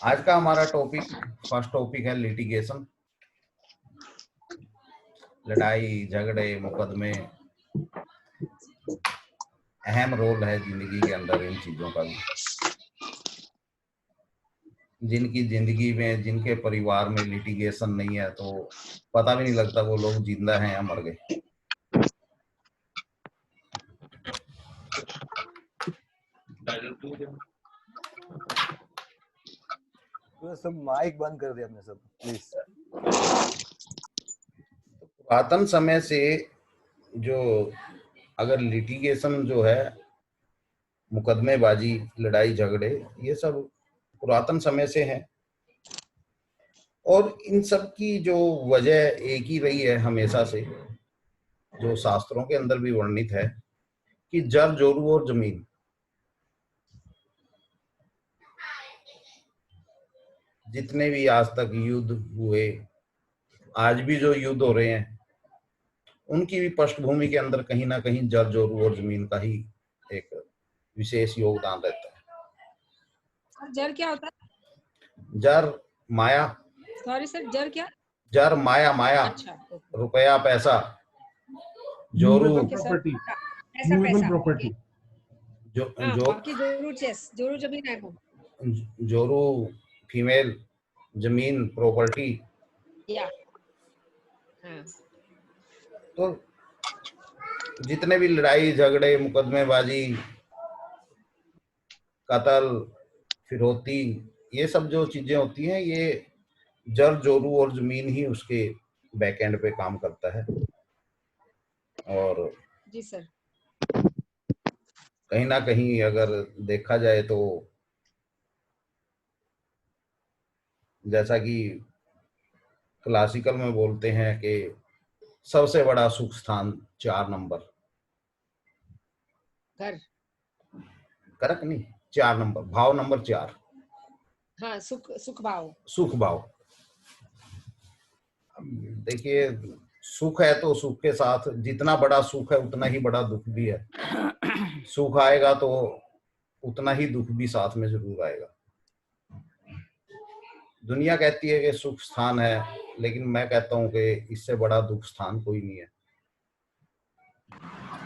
आज का हमारा टॉपिक, फर्स्ट टॉपिक है लिटिगेशन। लड़ाई झगड़े मुकदमे, अहम रोल है जिंदगी के अंदर इन चीजों का भी। जिनकी जिंदगी में, जिनके परिवार में लिटिगेशन नहीं है तो पता भी नहीं लगता वो लोग जिंदा हैं या मर गए। तो सब माइक बंद कर दिया आपने सब, प्लीज। पुरातन समय से जो, अगर लिटिगेशन जो है, मुकदमेबाजी, लड़ाई झगड़े, ये सब पुरातन समय से हैं। और इन सब की जो वजह एक ही रही है हमेशा से, जो शास्त्रों के अंदर भी वर्णित है कि जर जोरू और जमीन। जितने भी आज तक युद्ध हुए, आज भी जो युद्ध हो रहे हैं, उनकी भी पृष्ठभूमि के अंदर कहीं ना कहीं जर जोरू और जमीन का ही एक विशेष योगदान रहता है। जर क्या होता है? जर माया। सॉरी सर, जर क्या? जर माया, माया। अच्छा, रुपया, पैसा। जोरू प्रॉपर्टी, ऐसा पैसा प्रॉपर्टी। जो बाकी जोरू चेस, जोरू जमीन है वो। जोरू फीमेल, जमीन प्रॉपर्टी। या हाँ। तो जितने भी लड़ाई झगड़े मुकदमेबाजी, कत्ल, फिरौती, ये सब जो चीजें होती हैं, ये जर जोरू और जमीन ही उसके बैक एंड पे काम करता है। और जी सर, कहीं ना कहीं अगर देखा जाए तो जैसा कि क्लासिकल में बोलते हैं कि सबसे बड़ा सुख स्थान 4 नंबर। घर। करेक्ट नहीं, 4 नंबर, भाव नंबर 4। हाँ, सुख भाव। सुख भाव। देखिए, सुख है तो सुख के साथ जितना बड़ा सुख है उतना ही बड़ा दुख भी है। सुख आएगा तो उतना ही दुख भी साथ में जरूर आएगा। दुनिया कहती है कि सुख स्थान है, लेकिन मैं कहता हूं कि इससे बड़ा दुख स्थान कोई नहीं है।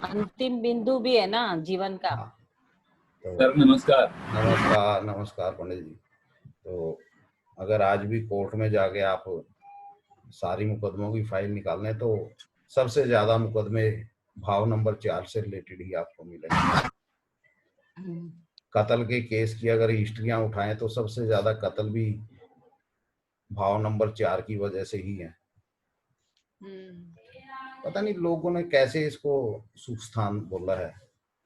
अंतिम बिंदु भी है ना जीवन का। हाँ। तो सर नमस्कार। नमस्कार, नमस्कार पंडित जी। तो अगर आज भी कोर्ट में जाके आप सारी मुकदमों की फाइल निकाल लें तो सबसे ज्यादा मुकदमे भाव नंबर 4 से रिलेटेड ही आपको मिलेंगे। कत्ल के केस की अगर हिस्ट्रियां उठाएं तो सबसे ज्यादा कत्ल भी भाव नंबर 4 की वजह से ही है। पता नहीं लोगों ने कैसे इसको सुख स्थान बोला है,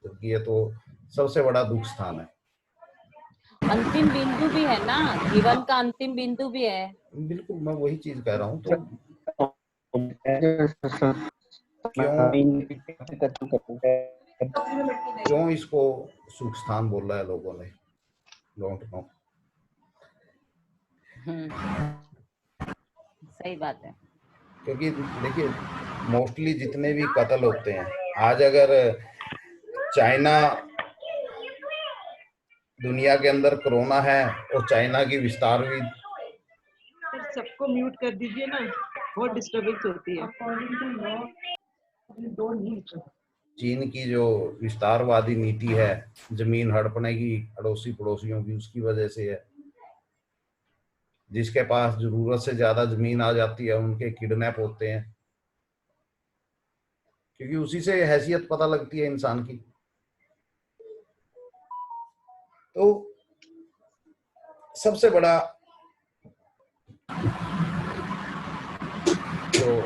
जबकि ये तो सबसे बड़ा दुख स्थान है। अंतिम बिंदु भी है ना, जीवन का अंतिम बिंदु भी है। बिल्कुल, मैं वही चीज कह रहा हूँ। तो क्यों इसको सुख स्थान बोला है लोगों ने, डोंट नो। सही बात है। क्योंकि देखिए, मोस्टली जितने भी कत्ल होते हैं, आज अगर चाइना, दुनिया के अंदर कोरोना है और चाइना की विस्तार भी। सबको म्यूट कर दीजिए ना, बहुत डिस्टर्बेंस होती है। चीन की जो विस्तारवादी नीति है, जमीन हड़पने की अड़ोसी पड़ोसियों की, उसकी वजह से है। जिसके पास जरूरत से ज्यादा जमीन आ जाती है उनके किडनैप होते हैं, क्योंकि उसी से हैसियत पता लगती है इंसान की। तो सबसे बड़ा जो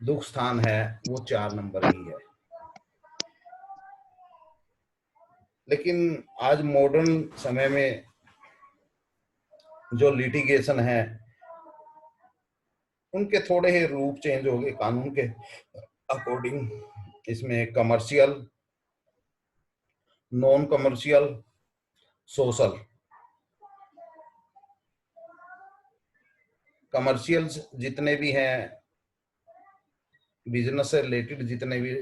दुख स्थान है वो 4 नंबर ही है। लेकिन आज मॉडर्न समय में जो लिटिगेशन है, उनके थोड़े ही रूप चेंज हो गए कानून के अकॉर्डिंग। इसमें commercial, non commercial, social. Commercials जितने भी हैं, बिजनेस से रिलेटेड जितने भी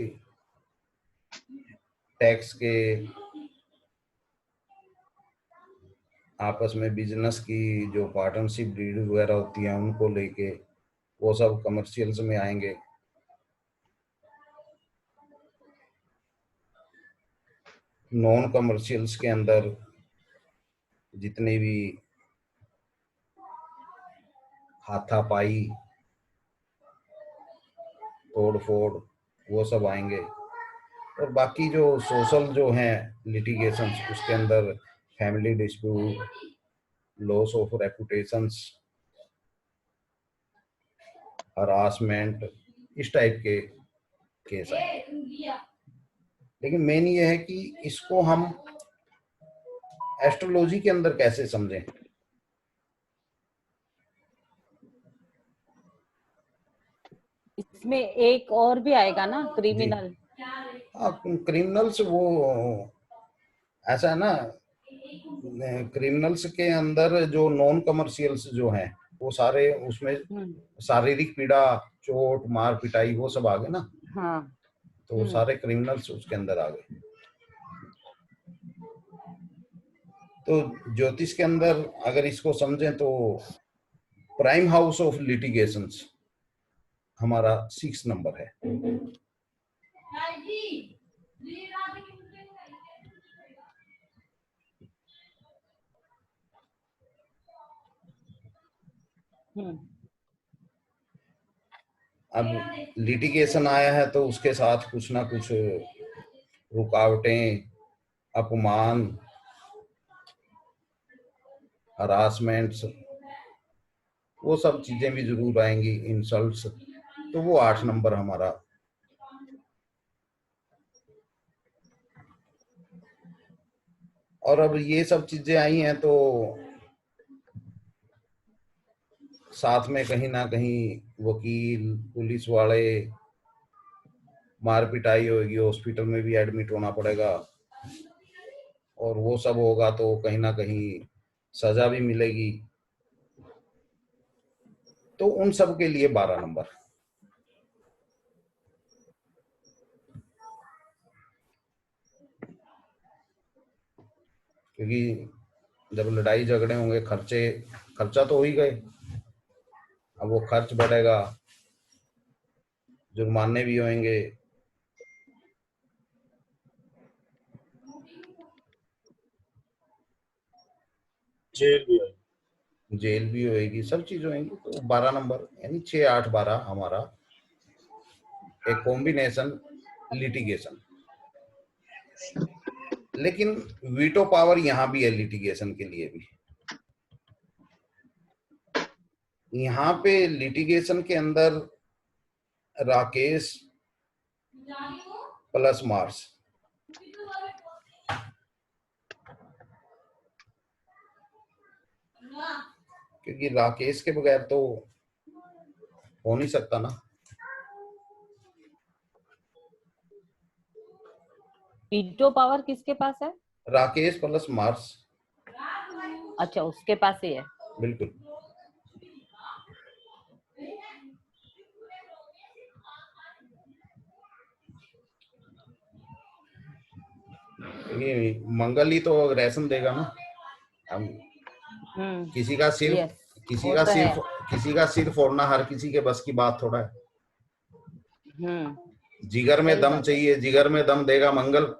टैक्स के आपस में बिजनेस की जो पार्टनरशिप डील वगैरह होती हैं उनको लेके वो सब कमर्शियल्स में आएंगे। नॉन कमर्शियल्स के अंदर जितने भी हाथापाई, तोड़ फोड़, वो सब आएंगे। और बाकी जो सोशल जो हैं लिटिगेशंस, उसके अंदर family dispute, loss of reputations, harassment, इस टाइप के केस आएंगे। लेकिन मेन ये है कि इसको हम एस्ट्रोलॉजी के अंदर कैसे समझें। इसमें एक और भी आएगा ना, क्रिमिनल। हाँ, क्रिमिनल्स वो ऐसा है ना, क्रिमिनल्स के अंदर जो नॉन कमर्शियल्स जो हैं वो सारे उसमें शारीरिक पीड़ा, चोट, मार पिटाई, वो सब आ गए ना। हाँ। तो वो सारे क्रिमिनल्स उसके अंदर आ गए। तो ज्योतिष के अंदर अगर इसको समझें तो प्राइम हाउस ऑफ लिटिगेशंस हमारा 6 नंबर है। अब लिटिगेशन आया है तो उसके साथ कुछ ना कुछ रुकावटें, अपमान, हरासमेंट्स, वो सब चीजें भी जरूर आएंगी, इंसल्ट्स। तो वो 8 नंबर हमारा। और अब ये सब चीजें आई हैं तो साथ में कहीं ना कहीं वकील, पुलिस वाले, मार पिटाई होगी, हॉस्पिटल में भी एडमिट होना पड़ेगा। और वो सब होगा तो कहीं ना कहीं सजा भी मिलेगी। तो उन सब के लिए 12 नंबर। क्योंकि जब लड़ाई झगड़े होंगे, खर्चा तो हो ही गए, अब वो खर्च बढ़ेगा, जुर्माने भी होंगे, जेल भी होएगी, सब चीज होएंगी। तो 12 नंबर यानी 6, 8, 12 हमारा एक कॉम्बिनेशन लिटिगेशन। लेकिन वीटो पावर यहाँ भी है लिटिगेशन के लिए भी। यहाँ पे लिटिगेशन के अंदर राकेश प्लस मार्स, क्योंकि राकेश के बगैर तो हो नहीं सकता ना। वीटो पावर किसके पास है? Rakesh plus Mars. अच्छा, उसके पास ही है। बिल्कुल। ये मंगल ही तो अग्रेशन देगा ना। हम किसी का सिर yes, किसी वो का तो सिर है। किसी का सिर फोड़ना हर किसी के बस की बात थोड़ा है। जिगर में सही दम बात है। चाहिए, जिगर में दम देगा मंगल।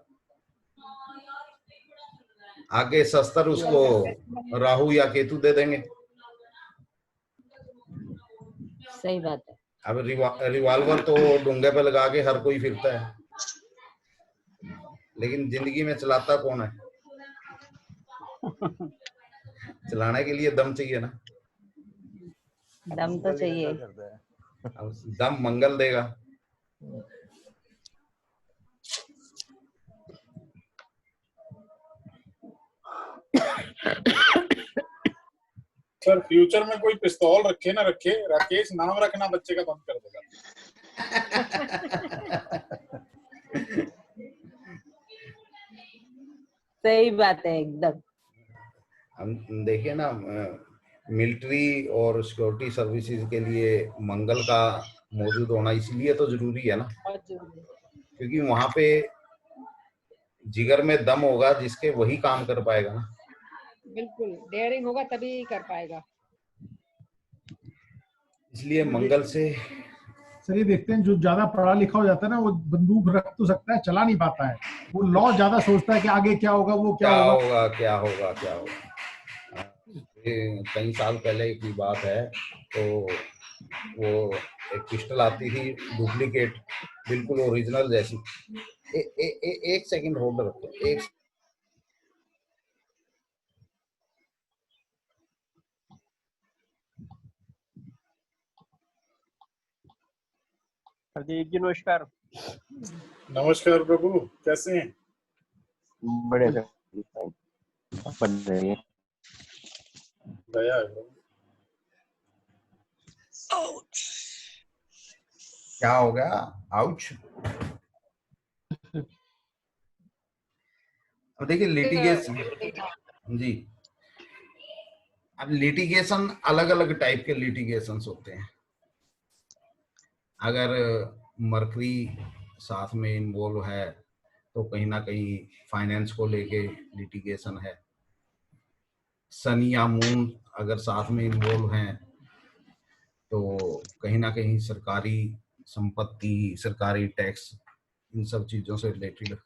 आगे शस्त्र उसको राहु या केतु दे देंगे। सही बात है। अब रिवॉल्वर तो डूंगे पे लगा के हर कोई फिरता है, लेकिन जिंदगी में चलाता कौन है? चलाने के लिए दम चाहिए ना। दम तो चाहिए। करता है। अब दम मंगल देगा। सर फ्यूचर में कोई पिस्तौल रखे ना रखे, राकेश नाम रखना बच्चे का बंद कर देगा। सही बात है एकदम। हम देखिए ना, मिलिट्री और सिक्योरिटी सर्विसेज के लिए मंगल का मौजूद होना इसलिए तो जरूरी है ना, क्योंकि वहां पे जिगर में दम होगा जिसके, वही काम कर पाएगा ना। बिल्कुल डेयरिंग होगा तभी कर पाएगा। इसलिए मंगल से सर ये देखते हैं जो ज्यादा पढ़ा लिखा हो जाता है ना वो बंदूक रख तो सकता है, चला नहीं पाता है। वो लॉ ज्यादा सोचता है कि आगे क्या होगा, वो क्या क्या होगा। होगा क्या होगा क्या होगा। ये कई साल पहले की बात है, तो वो एक पिस्टल आती थी डुप्लीकेट, बिल्कुल ओरिजिनल जैसी। एक सेकंड होल्ड रखो, एक हरदीप जी नमस्कार। नमस्कार प्रभु, कैसे हैं? बड़े सर, बन रही है। दया है प्रभु। क्या हो गया? आउच। अब देखिए लिटिगेशन जी, अब लिटिगेशन अलग अलग टाइप के लिटिगेशन होते हैं। अगर मरकरी साथ में इन्वॉल्व है तो कहीं ना कहीं फाइनेंस को लेके लिटिगेशन है। सन या मून अगर साथ में इन्वॉल्व हैं तो कहीं ना कहीं सरकारी संपत्ति, सरकारी टैक्स, इन सब चीजों से रिलेटेड।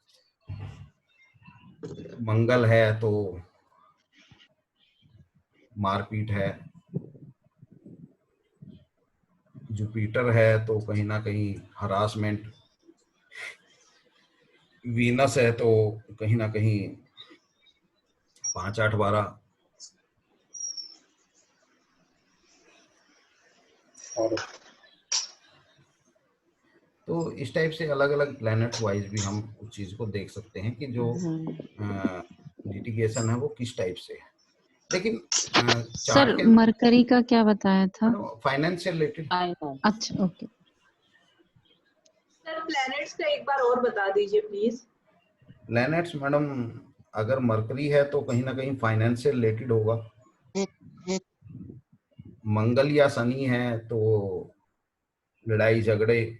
मंगल है तो मारपीट है। जुपिटर है तो कहीं ना कहीं हरासमेंट। वीनस है तो कहीं ना कहीं 5, 8, 12। और तो इस टाइप से अलग अलग प्लैनेट वाइज भी हम उस चीज को देख सकते हैं कि जो लिटिगेशन है वो किस टाइप से है। लेकिन सर चार्ट के मरकरी का क्या बताया था? फाइनेंस से रिलेटेड। अच्छा ओके। सर प्लैनेट्स का एक बार और बता दीजिए प्लीज। प्लैनेट्स मैडम, अगर मरकरी है तो कहीं ना कहीं फाइनेंस से रिलेटेड होगा। मंगल या शनि है तो लड़ाई झगड़े।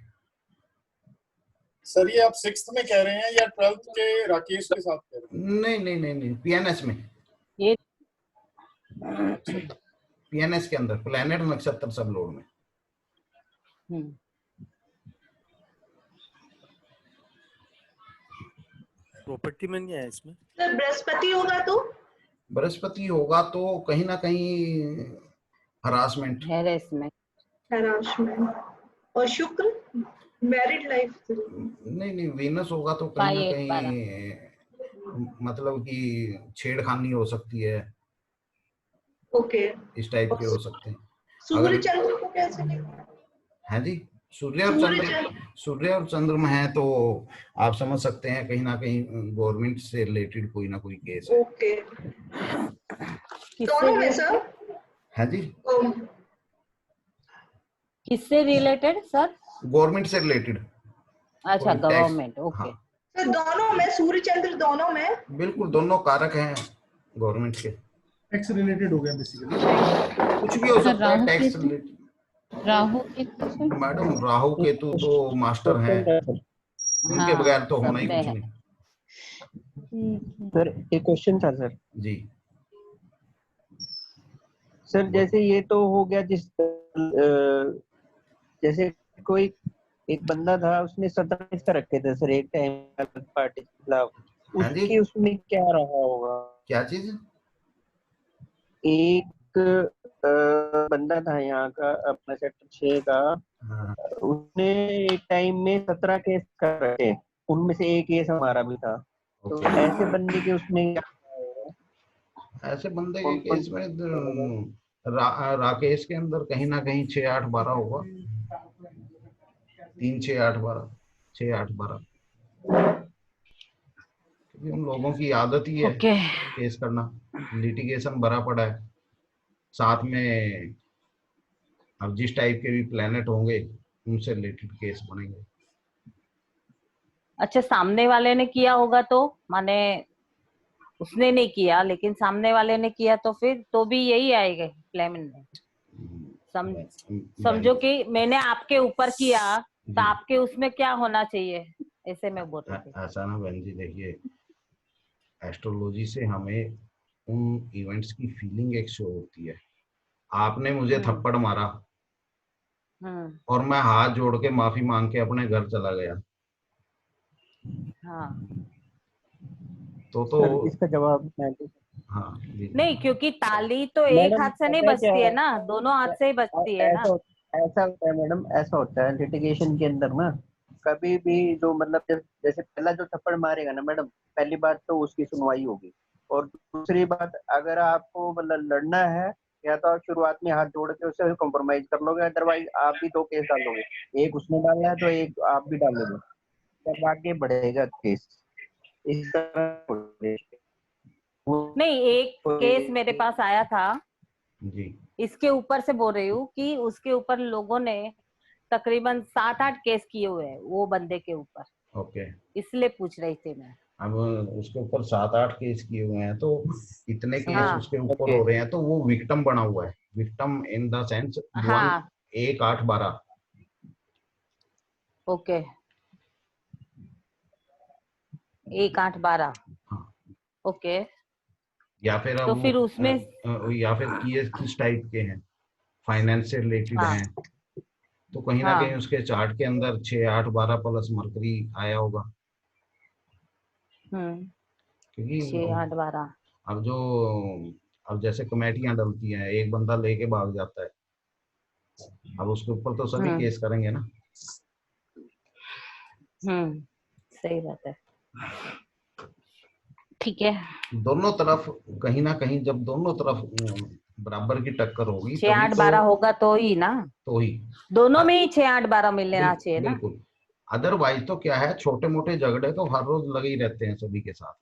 सर ये आप 6th में कह रहे हैं या 12th के राकेश के साथ कह रहे हैं? नहीं नहीं नहीं नहीं, पीएनएस में। ये पीएनएस के अंदर प्लैनेट नक्षत्र सब लोड में। प्रॉपर्टी में नहीं है इसमें। सर बृहस्पति होगा तो? बृहस्पति होगा तो कहीं ना कहीं हरासमेंट। हरासमेंट। और शुक्र मैरिड लाइफ। नहीं नहीं, वीनस होगा तो कहीं ना कहीं मतलब कि छेड़खानी हो सकती है। ओके। इस टाइप के हो सकते हैं। सूर्य चंद्र को कैसे लेंगे? है जी, सूर्य और चंद्रमा है तो आप समझ सकते हैं कहीं ना कहीं गवर्नमेंट से रिलेटेड कोई ना कोई केस है। ओके। दोनों में सर? है जी। किससे रिलेटेड सर? गवर्नमेंट से रिलेटेड। अच्छा गवर्नमेंट, ओके। हाँ। सर दोनों में, सूर्य चंद्र दोनों में? बिल्कुल, दोनों कारक हैं गवर्नमेंट के। टैक्स रिलेटेड हो गया बेसिकली। कुछ भी हो सकता है tax related. Rahu Ketu madam Rahu Ketu तो मास्टर हैं, उनके बगैर तो होना ही कुछ नहीं। सर एक क्वेश्चन था सर जी। सर जैसे ये तो हो गया जैसे कोई एक बंदा था उसने 17 हिस्सा रखे थे सर एक टाइम पार्टी के खिलाफ, उसकी उसमें क्या रहा होगा? क्या चीज? एक बंदा था यहाँ का अपना सेक्टर 6 का, उसने एक टाइम में 17 केस कर रखे, उनमें से एक केस हमारा भी था। तो ऐसे बंदे के उसमें ऐसे बंदे के केस में राकेश के अंदर कहीं ना कहीं 6, 8, 12 होगा। 3, 6, 8, 12, 6, 8, 12। क्योंकि उन लोगों की आदत ही है केस करना, लिटिगेशन भरा पड़ा है। साथ में अब जिस टाइप के भी प्लैनेट होंगे उनसे रिलेटेड केस बनेंगे। अच्छा, सामने वाले ने किया होगा तो माने उसने नहीं किया लेकिन सामने वाले ने किया तो फिर तो भी यही आएगा प्लेमेंट। समझो कि मैंने आपके ऊपर किया तो आपके उसमें क्या होना चाहिए, ऐसे मैं बोल रही थी। ऐसा ना बहन जी, देखिए एस्ट्रोलॉजी से हमें उन इवेंट्स की फीलिंग एक शो होती है। आपने मुझे थप्पड़ मारा और मैं हाथ जोड़ के माफी मांग के अपने घर चला गया, हाँ सर इसका जवाब मैं हाँ जी नहीं, क्योंकि ताली तो एक मैडम हाथ से नहीं पता है क्या बजती है ना, दोनों हाथ से ही बजती है ना। ऐसा होता है मैडम, ऐसा होता है लिटिगेशन के अंदर ना, कभी भी जो मतलब जैसे पहला जो थप्पड़ मारेगा ना मैडम, पहली बात तो उसकी सुनवाई होगी, और दूसरी बात अगर आपको मतलब लड़ना है या तो आप शुरुआत में हाथ जोड़ के उससे कॉम्प्रोमाइज कर लोगे, अदरवाइज आप भी 2 केस डाल लोगे, एक उसने डाला है तो एक आप भी डाल लोगे, तब आगे बढ़ेगा केस इस तरह। नहीं, एक केस मेरे पास आया था, जी इसके ऊपर से बोल रही हूँ कि उसके ऊपर लोगों ने तकरीबन 7-8 केस किए हुए हैं वो बंदे के ऊपर, ओके। इसलिए पूछ रही थी मैं। अब उसके ऊपर 7-8 केस किए हुए हैं, तो इतने केस हाँ उसके ऊपर हो रहे हैं, तो वो विक्टिम बना हुआ है, victim in the sense 1-8-12। Okay, 1-8-12 हाँ। ओके। या फिर तो अब फिर उसमें या फिर केस किस टाइप के हैं, फाइनेंस से रिलेटेड हाँ हैं, तो कहीं ना कहीं हाँ उसके चार्ट के अंदर 6-8-12 प्लस मरकरी आया होगा, क्योंकि 6-8-12। अब जो अब जैसे कमेटियां डलती हैं, एक बंदा लेके भाग जाता है, अब उसके ऊपर तो सभी केस करेंगे ना। सही बात है, ठीक है। दोनों तरफ कहीं ना कहीं, जब दोनों तरफ बराबर की टक्कर होगी छह तभी आठ तो बारह होगा तो ही ना, ही दोनों में ही 6-8-12 मिलना चाहिए ना। बिल्कुल। अदरवाइज तो क्या है, छोटे मोटे झगड़े तो हर रोज लगे ही रहते हैं सभी के साथ।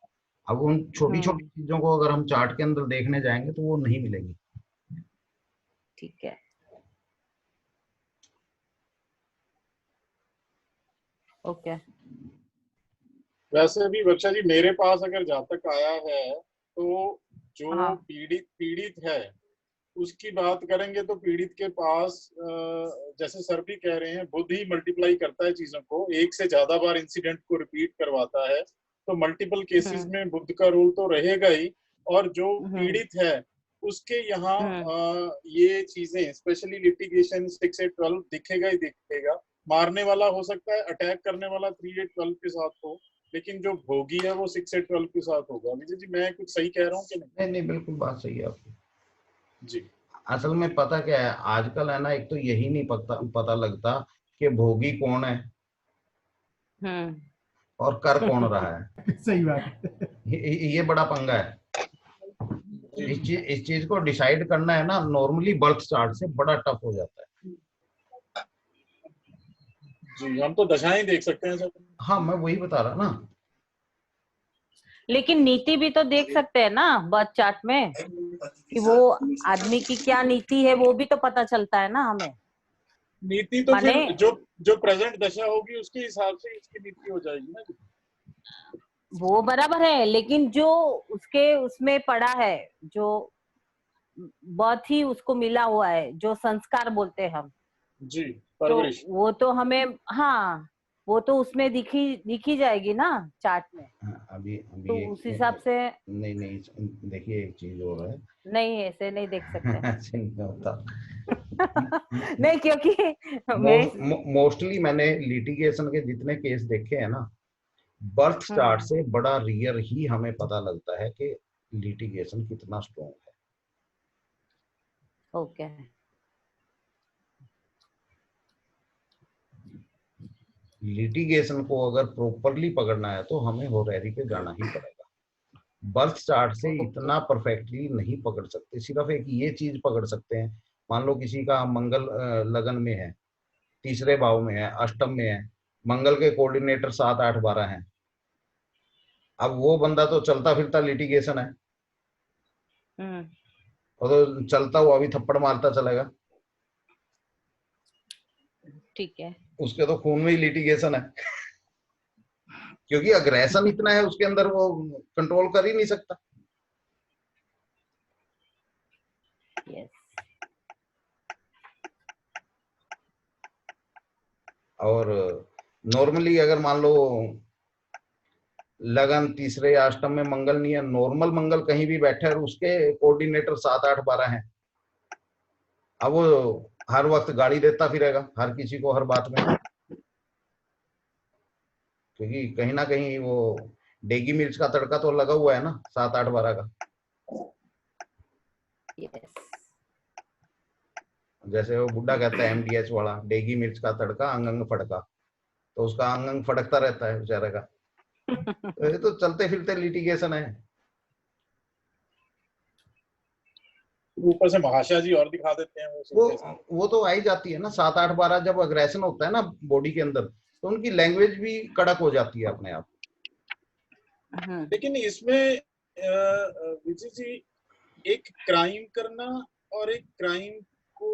अब उन छोटी छोटी चीजों को अगर हम चार्ट के अंदर देखने जाएंगे तो वो नहीं मिलेंगी। ठीक है, ओके। वैसे भी वर्षा जी मेरे पास अगर जहाँ तक आया है, तो जो हाँ पीड़ित है उसकी बात करेंगे तो पीड़ित के पास जैसे सर भी कह रहे हैं, बुद्ध ही मल्टीप्लाई करता है चीजों को, एक से ज्यादा बार इंसिडेंट को रिपीट करवाता है, तो मल्टीपल केसेस में बुद्ध का रोल तो रहेगा ही। और जो पीड़ित है उसके यहाँ ये चीजें स्पेशली लिटिगेशन 6-8-12 दिखेगा ही दिखेगा। मारने वाला हो सकता है, अटैक करने वाला 3-8-12 के साथ हो, लेकिन जो भोगी है वो 6-8-12 के साथ होगा। विजय जी मैं कुछ सही कह रहा हूँ कि नहीं? नहीं, बिल्कुल बात सही है आपकी जी। असल में पता क्या है, आजकल है ना, एक तो यही नहीं पता लगता कि भोगी कौन है और कर कौन रहा है। सही बात है। ये बड़ा पंगा है। इस चीज को डिसाइड करना है ना, नॉर्मली बर्थ चार्ट से बड़ा टफ हो जाता है। जी, हम तो दशाएं देख सकते हैं सर। हाँ, मैं वही बता रहा ना। लेकिन नीति भी तो देख सकते हैं ना बर्थ चार्ट में, कि वो आदमी की क्या नीति है, वो भी तो पता चलता है ना हमें। नीति तो माने फिर जो प्रेजेंट दशा होगी उसके हिसाब से इसकी नीति हो जाएगी ना। वो बराबर है, लेकिन जो उसके उसमें पड़ा है, जो बर्थ ही उसको मिला हुआ है, जो संस्कार बोलते हैं हम, जी, तो परवरिश। वो तो हमें, हाँ वो तो उसमें दिखी जाएगी ना चार्ट में। अभी तो उस हिसाब से नहीं, देखिए एक चीज और है। नहीं, ऐसे नहीं देख सकते। ऐसे नहीं होता। नहीं, क्योंकि मोस्टली मैंने लिटिगेशन के जितने केस देखे हैं ना, बर्थ चार्ट से बड़ा रियर ही हमें पता लगता है कि लिटिगेशन कितना स्ट्रॉन्ग है। ओके। लिटिगेशन को अगर प्रॉपरली पकड़ना है तो हमें होरेरी पे जाना ही पड़ेगा। बर्थ चार्ट से इतना परफेक्टली नहीं पकड़ सकते, सिर्फ एक ये चीज पकड़ सकते हैं। मान लो किसी का मंगल लगन में है, तीसरे भाव में है, अष्टम में है, मंगल के कोऑर्डिनेटर 7-8-12 हैं, अब वो बंदा तो चलता फिरता लिटिगेशन है, और तो चलता हुआ भी थप्पड़ मारता चलेगा, ठीक है। उसके तो खून में ही लिटिगेशन है, क्योंकि अग्रेशन इतना है उसके अंदर, वो कंट्रोल कर ही नहीं सकता। यस। और नॉर्मली अगर मान लो लगन तीसरे अष्टम में मंगल नहीं है, नॉर्मल मंगल कहीं भी बैठे और उसके कोऑर्डिनेटर 7, 8, 12 हैं। अब वो हर वक्त गाड़ी देता फिरेगा हर किसी को हर बात में, क्योंकि कहीं ना कहीं वो डेगी मिर्च का तड़का तो लगा हुआ है ना 7, 8, 12 का। जैसे वो बुड्ढा कहता है MDH वाला, डेगी मिर्च का तड़का अंग अंग फड़का, तो उसका अंग अंग फड़कता रहता है बेचारे का। तो ये तो चलते फिरते लिटिगेशन है। ऊपर से महाशय जी और दिखा देते हैं वो तो आ ही जाती है ना 7, 8, 12 जब अग्रेशन होता है ना बॉडी के अंदर, तो उनकी लैंग्वेज भी कड़क हो जाती है अपने आप। लेकिन इसमें विजय जी, एक क्राइम करना और एक क्राइम को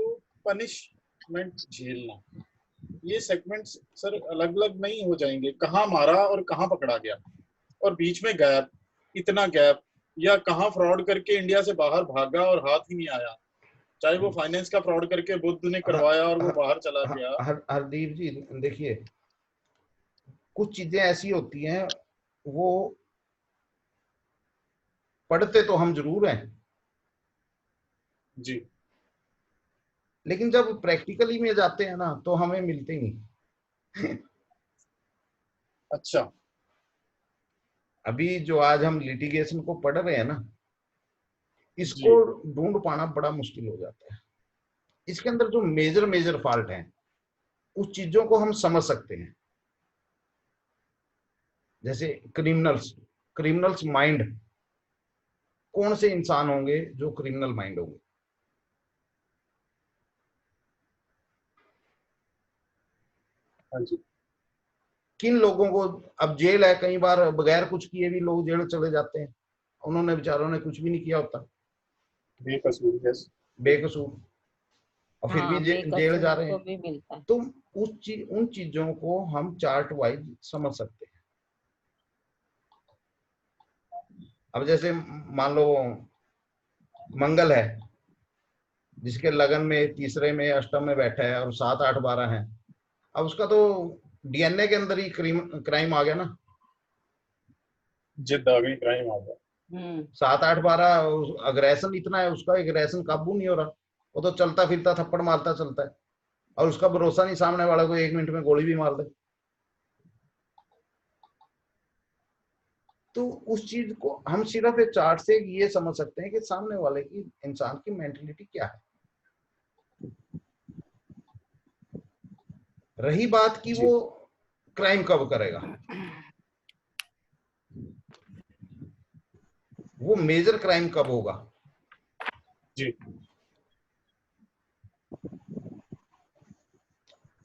पनिशमेंट झेलना, ये सेगमेंट्स सर अलग अलग नहीं हो जाएंगे? कहाँ मारा और कहाँ पकड़ा गया, और बीच में गैप, इतना गैप, या कहाँ फ्रॉड करके इंडिया से बाहर भागा और हाथ ही नहीं आया, चाहे वो फाइनेंस का फ्रॉड करके बुद्ध ने करवाया और वो बाहर चला गया। हरदीप जी देखिए, कुछ चीजें ऐसी होती हैं, वो पढ़ते तो हम जरूर हैं जी, लेकिन जब प्रैक्टिकली में जाते हैं ना तो हमें मिलते नहीं। अच्छा, अभी जो आज हम लिटिगेशन को पढ़ रहे हैं ना, इसको ढूंढ पाना बड़ा मुश्किल हो जाता है। इसके अंदर जो मेजर फॉल्ट हैं, उस चीजों को हम समझ सकते हैं। जैसे क्रिमिनल्स माइंड, कौन से इंसान होंगे जो क्रिमिनल माइंड होंगे? किन लोगों को, अब जेल है, कई बार बगैर कुछ किए भी लोग जेल चले जाते हैं, उन्होंने बेचारों ने कुछ भी नहीं किया होता, बेकसूर, और फिर भी जेल जा रहे हैं। तो उन चीजों को हम चार्ट वाइज समझ सकते हैं। अब जैसे मान लो मंगल है, जिसके लगन में तीसरे में अष्टम में बैठा है और 7, 8, 12 है, अब उसका तो DNA के अंदर ही क्राइम आ गया ना, जिद आ गई, क्राइम आ गया। 7, 8, 12 अग्रेशन इतना है, उसका एग्रेशन काबू नहीं हो रहा, वो तो चलता फिरता थप्पड़ मारता चलता है, और उसका भरोसा नहीं सामने वाले को 1 मिनट में गोली भी मार दे। तो उस चीज को हम सिर्फ एक चार्ट से ये समझ सकते हैं कि सामने वाले की, इंसान की मेंटलिटी क्या है। रही बात कि वो क्राइम कब करेगा, वो मेजर क्राइम कब होगा जी,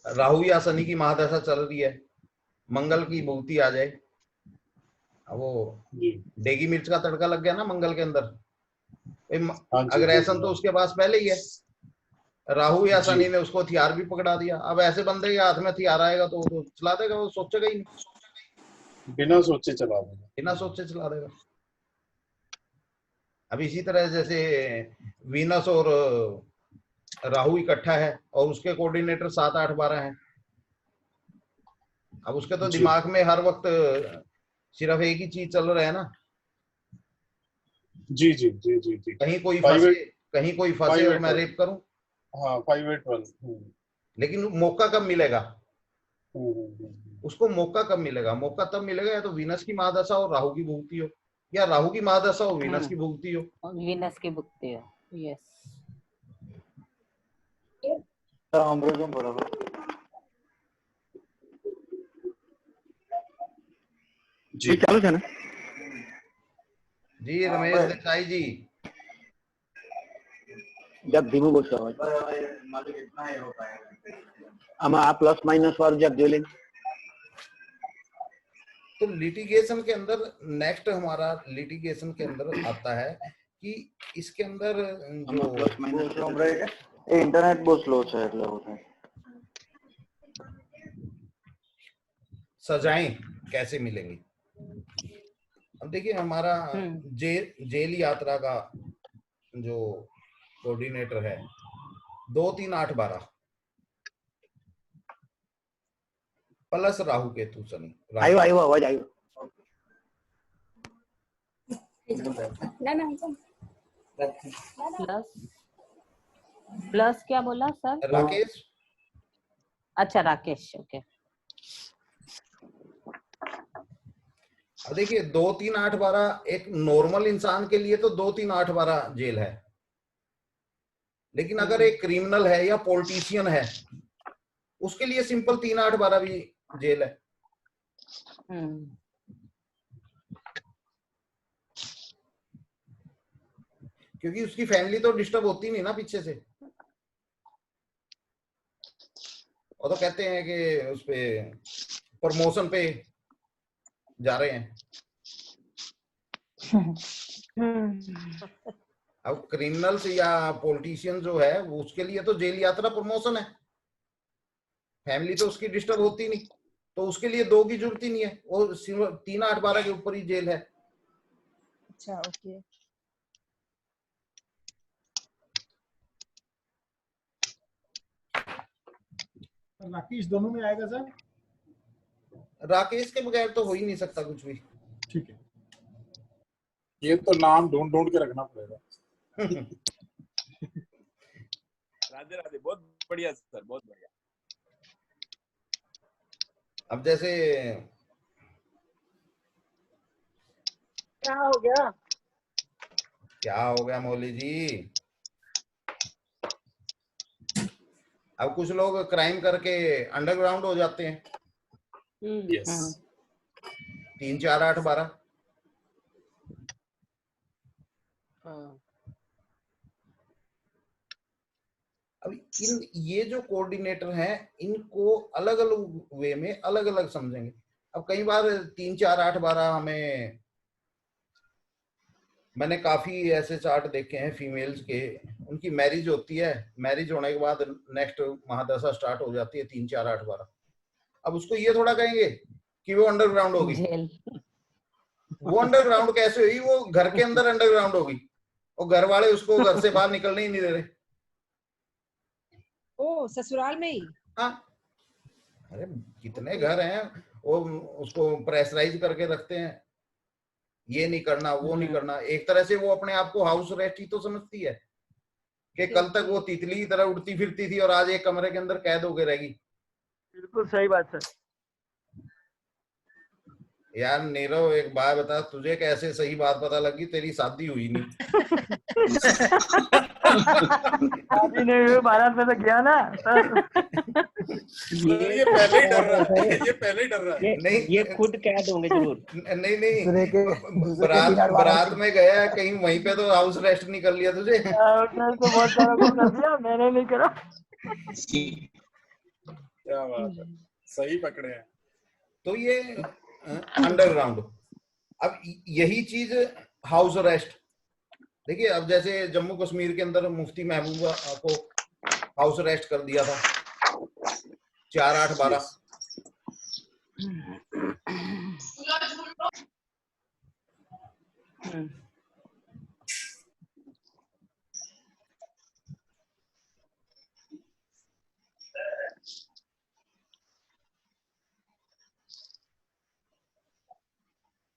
राहु या शनि की महादशा चल रही है, मंगल की भूति आ जाए, वो डेगी मिर्च का तड़का लग गया ना मंगल के अंदर, अग्रेशन तो उसके पास पहले ही है, राहु या शनि ने उसको हथियार भी पकड़ा दिया। अब ऐसे बंदे के हाथ में हथियार आएगा तो वो चला देगा, वो सोचेगा ही नहीं, बिना सोचे चला देगा। अब इसी तरह जैसे वीनस और राहु इकट्ठा है और उसके कोऑर्डिनेटर 7, 8, 12 हैं। अब उसके तो दिमाग में हर वक्त सिर्फ एक ही चीज चल रहा है ना, जी जी जी जी जी, कहीं कोई फंसे और मैं रेप करूं। हाँ, 581। लेकिन मौका कब मिलेगा उसको? मौका कब मिलेगा? मौका तब मिलेगा या तो वीनस की महादशा और राहु की भुगती हो, या राहु की महादशा और वीनस की भुगती हो। यस, जी चालू है ना जी। रमेश देसाई जी, जब धीमो बोलता हूँ आप प्लस माइनस वार जब जो लें। तो लिटिगेशन के अंदर नेक्स्ट हमारा लिटिगेशन के अंदर आता है कि इसके अंदर जो इंटरनेट बहुत स्लो है, એટલે होता है। सजाएं कैसे मिलेंगी? अब देखिए हमारा जेल यात्रा का जो कोऑर्डिनेटर है 2, 3, 8, 12 प्लस राहु केतु शनि। आयो आवाज आयो। प्लस प्लस क्या बोला सर? राकेश, अच्छा राकेश, ओके। अब देखिए 2, 3, 8, 12 एक नॉर्मल इंसान के लिए तो 2, 3, 8, 12 जेल है, लेकिन अगर एक क्रिमिनल है या पॉलिटिशियन है उसके लिए सिंपल 3, 8, 12 भी जेल है। क्योंकि उसकी फैमिली तो डिस्टर्ब होती नहीं ना पीछे से। और तो कहते हैं कि उस पे प्रमोशन पे जा रहे हैं। अब क्रिमिनल्स या पॉलिटिशियन जो है वो उसके लिए तो जेल यात्रा प्रमोशन है, फैमिली तो उसकी डिस्टर्ब होती नहीं, तो उसके लिए 2 की जरूरत ही नहीं है, वो 3, 8, 12 के ऊपर ही जेल है। अच्छा ओके। राकेश दोनों में आएगा सर? राकेश के बगैर तो हो ही नहीं सकता कुछ भी। ठीक है, ये तो नाम ढूंढ ढूंढ के रखना पड़ेगा। राधे राधे, बहुत बढ़िया सर, बहुत बढ़िया। अब जैसे क्या हो गया? क्या हो गया मौली जी? अब कुछ लोग क्राइम करके अंडरग्राउंड हो जाते हैं। यस। 3, 4, 8, 12। अब ये जो कोऑर्डिनेटर हैं इनको अलग अलग वे में अलग अलग समझेंगे। अब कई बार 3, 4, 8, 12 हमें, मैंने काफी ऐसे चार्ट देखे हैं फीमेल्स के, उनकी मैरिज होती है, मैरिज होने के बाद नेक्स्ट महादशा स्टार्ट हो जाती है 3, 4, 8, 12। अब उसको ये थोड़ा कहेंगे कि वो अंडरग्राउंड होगी। वो अंडरग्राउंड कैसे हुई? वो घर के अंदर अंडरग्राउंड होगी और घर वाले उसको घर से बाहर निकलने ही नहीं दे रहे। ओ ससुराल में ही? हाँ, अरे कितने घर हैं वो उसको प्रेशराइज करके रखते हैं, ये नहीं करना वो नहीं करना। एक तरह से वो अपने आप को हाउस अरेस्ट ही तो समझती है कि कल तक वो तितली की तरह उड़ती फिरती थी और आज एक कमरे के अंदर कैद होकर रहेगी। बिल्कुल सही बात सर। यार नीरव एक बात बता, तुझे कैसे सही बात पता लगी? तेरी शादी हुई नहीं। शादी नहीं हुई, बारात में तो गया ना सर। ये पहले ही डर रहा है, ये पहले ही डर रहा है। नहीं, ये खुद कैद होंगे जरूर। नहीं बारात में गया कहीं, वहीं पे तो हाउस अरेस्ट नहीं कर लिया तुझे? उसने तो बहुत सारा कुछ कर दिया, मैंने नहीं करा। क्या बात है, सही पकड़े हैं। तो ये अंडरग्राउंड। अब यही चीज हाउस अरेस्ट। देखिए अब जैसे जम्मू कश्मीर के अंदर मुफ्ती महबूबा को हाउस अरेस्ट कर दिया था 4, 8, 12।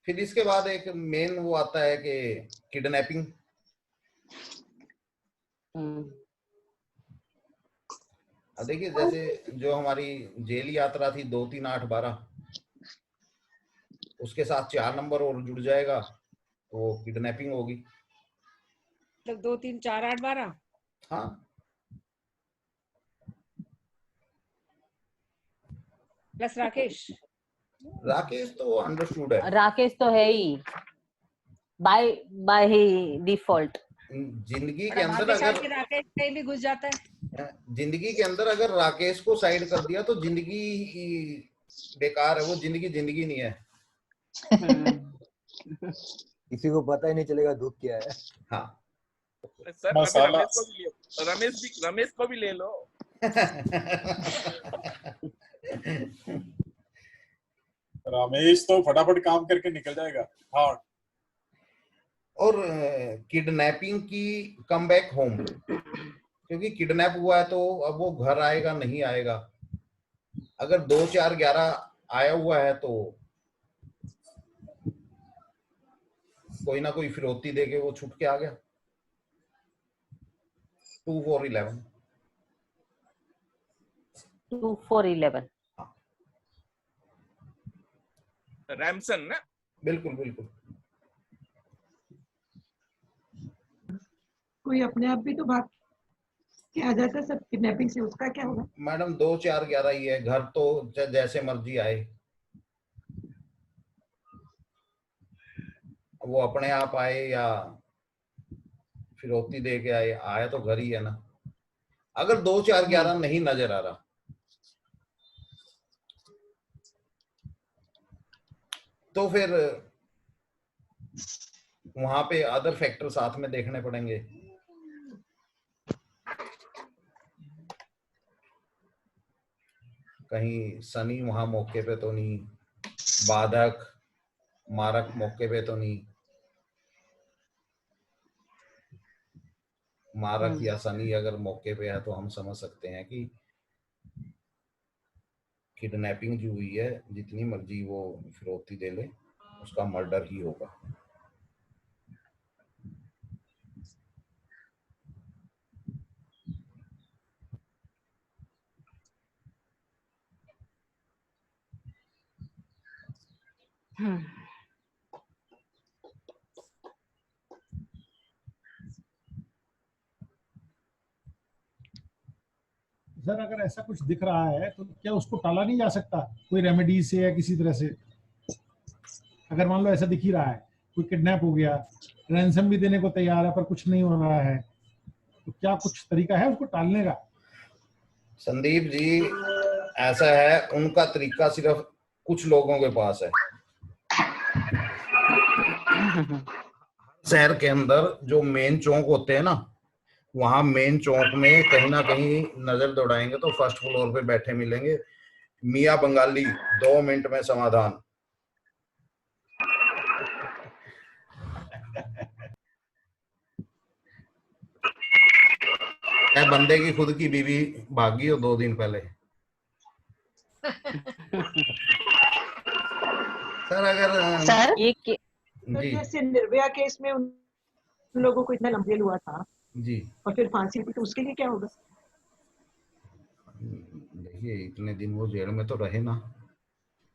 फिर इसके बाद एक मेन वो आता है कि किडनैपिंग। अब देखिए जैसे जो हमारी जेल यात्रा थी 2, 3, 8, 12, उसके साथ 4 नंबर और जुड़ जाएगा तो वो किडनैपिंग होगी। मतलब 2, 3, 4, 8, 12। हाँ, प्लस राकेश। राकेश तो अंडरस्टूड है। राकेश तो है ही बाय ही डिफॉल्ट। जिंदगी के अंदर अगर राकेश कहीं भी घुस जाता है, जिंदगी के अंदर अगर राकेश को साइड कर दिया तो जिंदगी बेकार है। वो जिंदगी जिंदगी नहीं है। किसी को पता ही नहीं चलेगा धूप क्या है। हाँ सर रमेश को भी ले लो। रमेश तो फटाफट काम करके निकल जाएगा। हाँ। और किडनैपिंग की कम बैक होम, क्योंकि किडनैप हुआ है तो अब वो घर आएगा नहीं आएगा। अगर 2, 4, 11 आया हुआ है तो कोई ना कोई फिरौती दे के वो छूट के आ गया। 2 4 11। 2 4 11। रैमसन ना? बिल्कुल बिल्कुल। कोई अपने आप भी तो भाग के आ जाता है सब किडनैपिंग से, उसका क्या होगा? मैडम 2 4 11 ही है, घर तो जैसे मर्जी आए, वो अपने आप आए या फिरौती दे के आए, आया तो घर ही है ना। अगर 2 4 11 नहीं नजर आ रहा तो फिर वहां पे अदर फैक्टर साथ में देखने पड़ेंगे। कहीं शनि वहां मौके पे तो नहीं, बाधक मारक मौके पे तो नहीं। मारक या शनि अगर मौके पे है तो हम समझ सकते हैं कि किडनैपिंग जो हुई है, जितनी मर्जी वो फिरौती दे ले, उसका मर्डर ही होगा। सर अगर ऐसा कुछ दिख रहा है तो क्या उसको टाला नहीं जा सकता कोई रेमेडी से या किसी तरह से? अगर मान लो ऐसा दिख ही रहा है, कोई किडनैप हो गया, रैंसम भी देने को तैयार है पर कुछ नहीं हो रहा है, तो क्या कुछ तरीका है उसको टालने का? संदीप जी, ऐसा है, उनका तरीका सिर्फ कुछ लोगों के पास है। शहर के अंदर जो मेन चौक होते हैं ना, वहां मेन चौक में कहीं ना कहीं नजर दौड़ाएंगे तो फर्स्ट फ्लोर पे बैठे मिलेंगे मियां बंगाली, 2 मिनट में समाधान। है बंदे की खुद की बीवी भागी हो 2 दिन पहले। सर अगर सर ये जी जैसे निर्भया केस में उन लोगों को इतना लंबेल हुआ था जी, और फिर फांसी हुई, तो उसके लिए क्या होगा? देखिए इतने दिन वो जेल में तो रहे ना,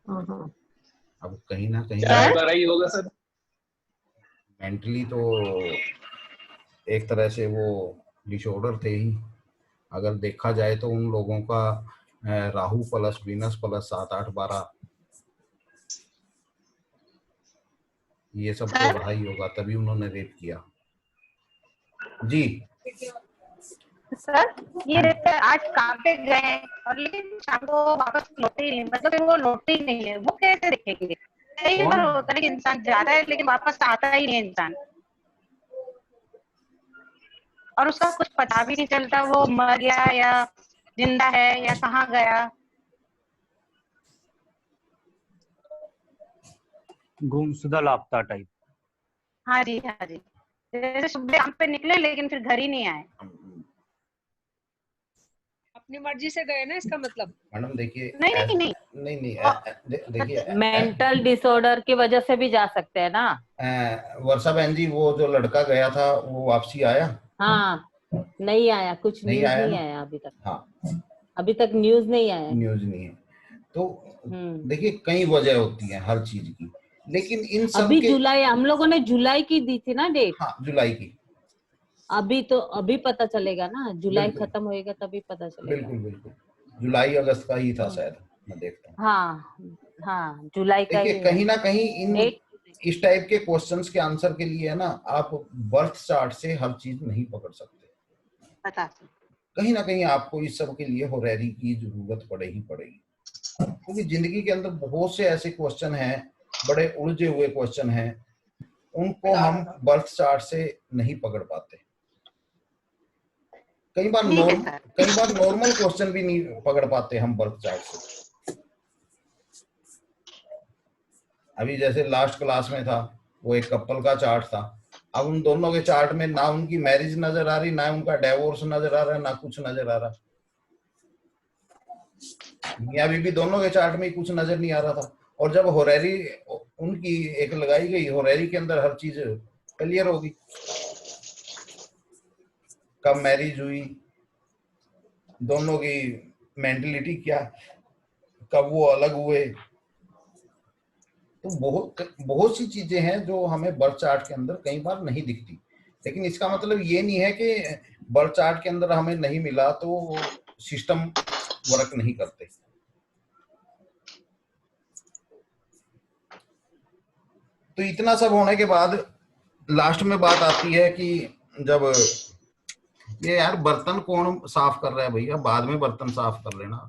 हाँ। अब कहीं ना कहीं ही होगा सर। मेंटली तो एक तरह से वो डिसऑर्डर थे ही। अगर देखा जाए तो उन लोगों का राहु प्लस वीनस प्लस 7 8 12 ये सब तो रहा ही होगा, तभी उन्होंने रेप किया। जी सर ये आज काम पे गए और लेकिन शाम को वापस लौटे ही नहीं, मतलब वो लौटे ही नहीं है, वो कैसे देखेंगे? कई बार होता है कि इंसान जाता है लेकिन वापस आता ही नहीं है इंसान, और उसका कुछ पता भी नहीं चलता वो मर गया या जिंदा है या कहाँ गया। गुमशुदा लापता टाइप। हाँ जी हाँ जी, जैसे सुबह काम पे निकले लेकिन फिर घर ही नहीं आए। अपनी मर्जी से गए ना, इसका मतलब? मैडम देखिए, नहीं देखिए मेंटल डिसऑर्डर की वजह से भी जा सकते हैं ना। वर्षा बहन जी, वो जो लड़का गया था वो वापसी आया? हाँ नहीं आया, कुछ न्यूज नहीं आया अभी तक। हाँ अभी तक न्यूज नहीं आया। न्यूज नहीं है तो देखिए कई वजह होती है हर चीज की, लेकिन इन सब अभी के जुलाई, हम लोगों ने जुलाई की दी थी ना डेट। हाँ जुलाई की। अभी पता चलेगा ना, जुलाई खत्म होएगा तभी पता चलेगा। बिल्कुल बिल्कुल, जुलाई अगस्त का ही था शायद, मैं देखता हूँ। हाँ जुलाई का ही। कहीं ना कहीं इन इस टाइप के क्वेश्चंस के आंसर के लिए है ना, आप बर्थ चार्ट से हर चीज नहीं पकड़ सकते। कहीं ना कहीं आपको इस सब के लिए होरेरी की जरूरत पड़ेगी, क्योंकि जिंदगी के अंदर बहुत से ऐसे क्वेश्चन हैं, बड़े उलझे हुए क्वेश्चन हैं, उनको हम बर्थ चार्ट से नहीं पकड़ पाते। कई बार नॉर्मल क्वेश्चन भी नहीं पकड़ पाते हम बर्थ चार्ट से। अभी जैसे लास्ट क्लास में था, वो एक कपल का चार्ट था, अब उन दोनों के चार्ट में ना उनकी मैरिज नजर आ रही, ना उनका डिवोर्स नजर आ रहा है, ना कुछ नजर आ रहा। मियां बीबी दोनों के चार्ट में कुछ नजर नहीं आ रहा था। और जब होरेरी उनकी एक लगाई गई होरेरी के अंदर हर चीज क्लियर होगी, कब मैरिज हुई, दोनों की मेंटलिटी क्या, कब वो अलग हुए। तो बहुत सी चीजें हैं जो हमें बर्थ चार्ट के अंदर कई बार नहीं दिखती, लेकिन इसका मतलब ये नहीं है कि बर्थ चार्ट के अंदर हमें नहीं मिला तो सिस्टम वर्क नहीं करते। तो इतना सब होने के बाद लास्ट में बात आती है कि जब ये यार बर्तन कौन साफ कर रहा है भैया, बाद में बर्तन साफ कर लेना।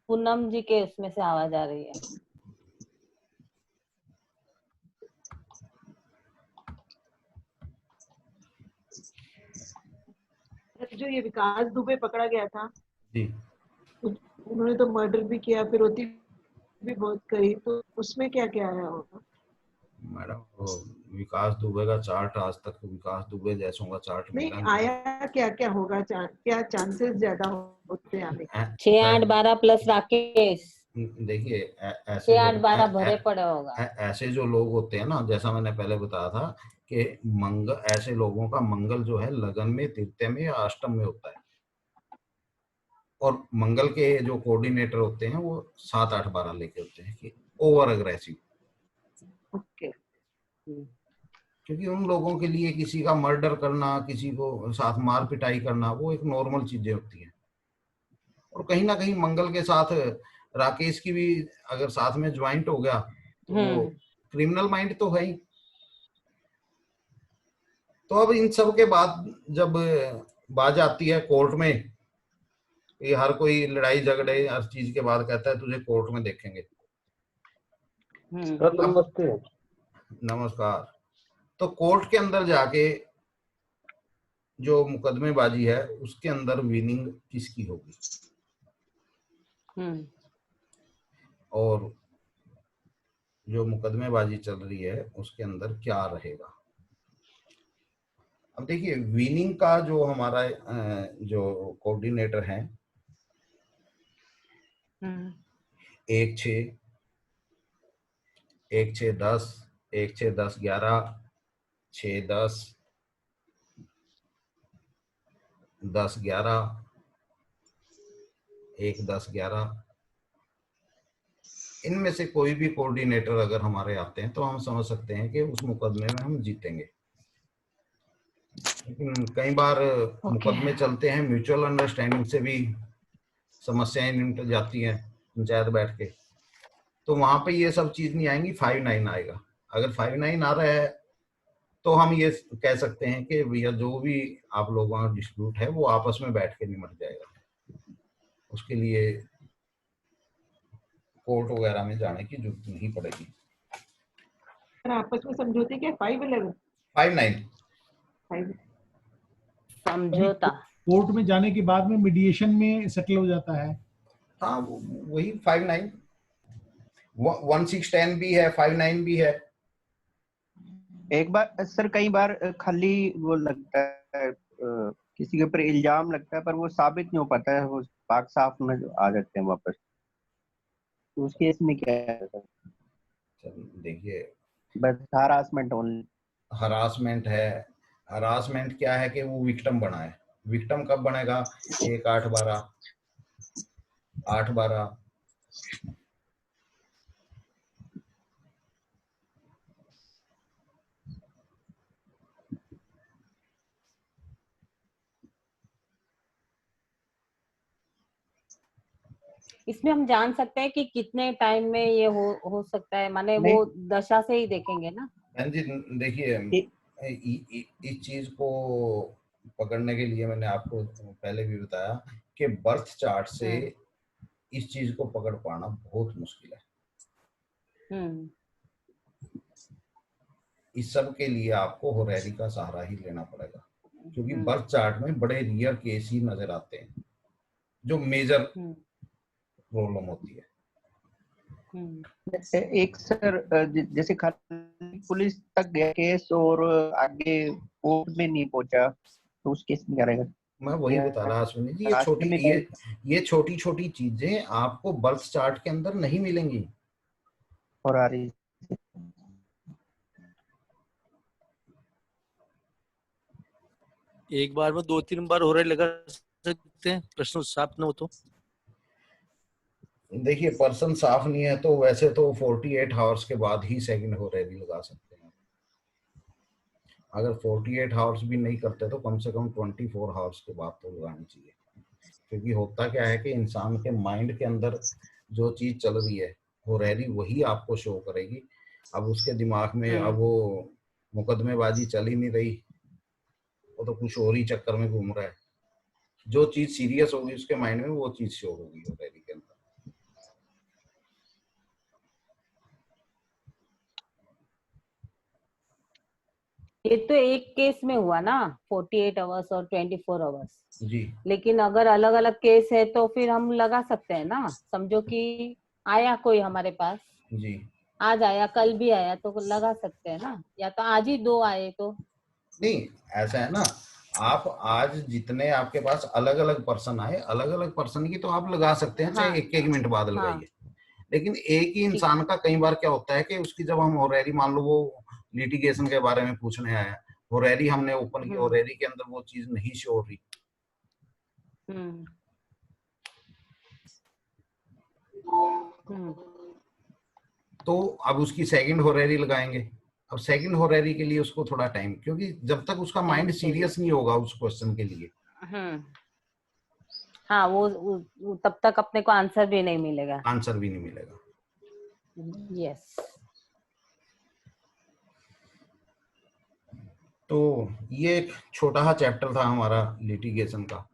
पूनम जी के उसमें से आवाज आ रही है। जो ये विकास दुबे पकड़ा गया था जी, उन्होंने तो मर्डर भी किया, फिरौती भी बहुत करी, तो उसमें क्या क्या आया होगा? मैडम विकास दुबे का चार्ट आज तक विकास दुबे जैसों का चार्ट नहीं मिला आया, क्या क्या होगा, क्या चांसेस ज्यादा होते हैं आने के? 6, 8, 12 प्लस राकेश। देखिए 6, 8, 12 भरे पड़े होगा। ऐसे जो लोग होते हैं ना, जैसा मैंने पहले बताया था कि मंगल, ऐसे लोगों का मंगल जो है लगन में, तृतीय में या अष्टम में होता है, और मंगल के जो कोऑर्डिनेटर होते हैं वो 7, 8, 12 लेके होते हैं कि ओवर अग्रेसिव। ओके। क्योंकि उन लोगों के लिए किसी का मर्डर करना, किसी को साथ मार पिटाई करना, वो एक नॉर्मल चीजें होती हैं। और कहीं ना कहीं मंगल के साथ राकेश की भी अगर साथ में ज्वाइंट हो गया तो वो क्रिमिनल माइंड तो है ही। तो अब इन सब के बाद जब बात आती है कोर्ट में, ये हर कोई लड़ाई झगड़े हर चीज के बाद कहता है तुझे कोर्ट में देखेंगे। नमस्ते। नमस्कार। तो कोर्ट के अंदर जाके जो मुकदमेबाजी है उसके अंदर विनिंग किसकी होगी और जो मुकदमेबाजी चल रही है उसके अंदर क्या रहेगा। अब देखिए विनिंग का जो हमारा जो कोऑर्डिनेटर है 1-6, 1-6-10, 1-6-10-11, 6-10, 10-11, 1-10-11, इनमें से कोई भी कोऑर्डिनेटर अगर हमारे आते हैं तो हम समझ सकते हैं कि उस मुकदमे में हम जीतेंगे। लेकिन कई बार मुकदमे चलते हैं, म्यूचुअल अंडरस्टैंडिंग से भी समस्याएं निपट जाती हैं पंचायत बैठ के, तो वहां पे ये सब चीज नहीं आएंगी, 5-9 आएगा। अगर 5-9 आ रहा है तो हम ये कह सकते हैं कि भैया जो भी आप लोगों का डिस्प्यूट है वो आपस में बैठ के निपट जाएगा, उसके लिए कोर्ट वगैरह में जाने की जरूरत नहीं पड़ेगी। आपस में समझौते क्या 5-11 5-9 समझौता कोर्ट में जाने के बाद में मीडिएशन में सेटल हो जाता है। हाँ वही 5-9, 1-6-10 भी है, 5-9 भी है। एक बार सर कई बार खाली वो लगता है किसी के ऊपर इल्जाम लगता है पर वो साबित नहीं हो पाता है, वो पाक साफ में आ जाते हैं वापस, तो उस केस में क्या है? देखिए बस हरासमेंट ओनली। हरासमेंट है। हरासमेंट क्या है कि वो विक्टिम बना है। विक्टिम कब बनेगा? 1-8-12, 8-12। इसमें हम जान सकते हैं कि कितने टाइम में ये हो सकता है, माने वो दशा से ही देखेंगे ना। जी देखिए इस चीज को पकड़ने के लिए मैंने आपको पहले भी बताया कि बर्थ चार्ट से इस चीज को पकड़ पाना बहुत मुश्किल है। इस सब के लिए आपको होरेरी का सहारा ही लेना पड़ेगा, क्योंकि बर्थ चार्ट में बड़े रियर केस ही नजर आते हैं जो मेजर प्रॉब्लम होती है। एक सर जैसे खाली पुलिस तक गया केस और आगे कोर्ट में नहीं पहुंचा तो उस केस में क्या रहेगा? मैं वही बता रहा सुनिए जी, ये छोटी छोटी चीजें आपको बर्थ चार्ट के अंदर नहीं मिलेंगी। होरारी। एक बार में 2-3 बार हो रहे लगा सकते हैं, प्रश्न साफ न हो तो। देखिए पर्सन साफ नहीं है तो वैसे तो 48 आवर्स के बाद ही सेकंड हो रहे भी लगा सकते हैं। अगर 48 आवर्स भी नहीं करते तो कम से कम 24 आवर्स के बाद तो लगानी चाहिए, क्योंकि होता क्या है कि इंसान के माइंड के अंदर जो चीज चल रही है हो रही वही आपको शो करेगी। अब उसके दिमाग में अब वो मुकदमेबाजी चल ही नहीं रही, वो तो कुछ और ही चक्कर में घूम रहा है। जो चीज सीरियस होगी उसके माइंड में वो चीज शो होगी हो रही के अंदर। ये तो एक केस में हुआ ना 48 आवर्स और 24 आवर्स जी। लेकिन अगर अलग अलग केस है तो फिर हम लगा सकते हैं ना। समझो कि आया कोई हमारे पास, जी आज आया कल भी आया तो लगा सकते हैं ना, या तो आज ही 2 आए तो नहीं। ऐसा है ना, आप आज जितने आपके पास अलग अलग पर्सन आए, अलग अलग पर्सन की तो आप लगा सकते हैं, चाहे 1-1 मिनट बाद लगाइए। लेकिन एक ही इंसान का कई बार क्या होता है कि उसकी जब हम होरेरी, मान लो वो लिटिगेशन के बारे में पूछने आया, होरेरी हमने ओपन की, होरेरी के अंदर वो चीज नहीं शो हो रही। तो अब उसकी सेकंड होरेरी लगाएंगे। अब सेकंड होरेरी के लिए उसको थोड़ा टाइम, क्योंकि जब तक उसका माइंड सीरियस नहीं होगा उस क्वेश्चन के लिए, हाँ वो तब तक अपने को आंसर भी नहीं मिलेगा। आंसर भी नहीं मिलेगा। यस। तो ये एक छोटा सा चैप्टर था हमारा लिटिगेशन का।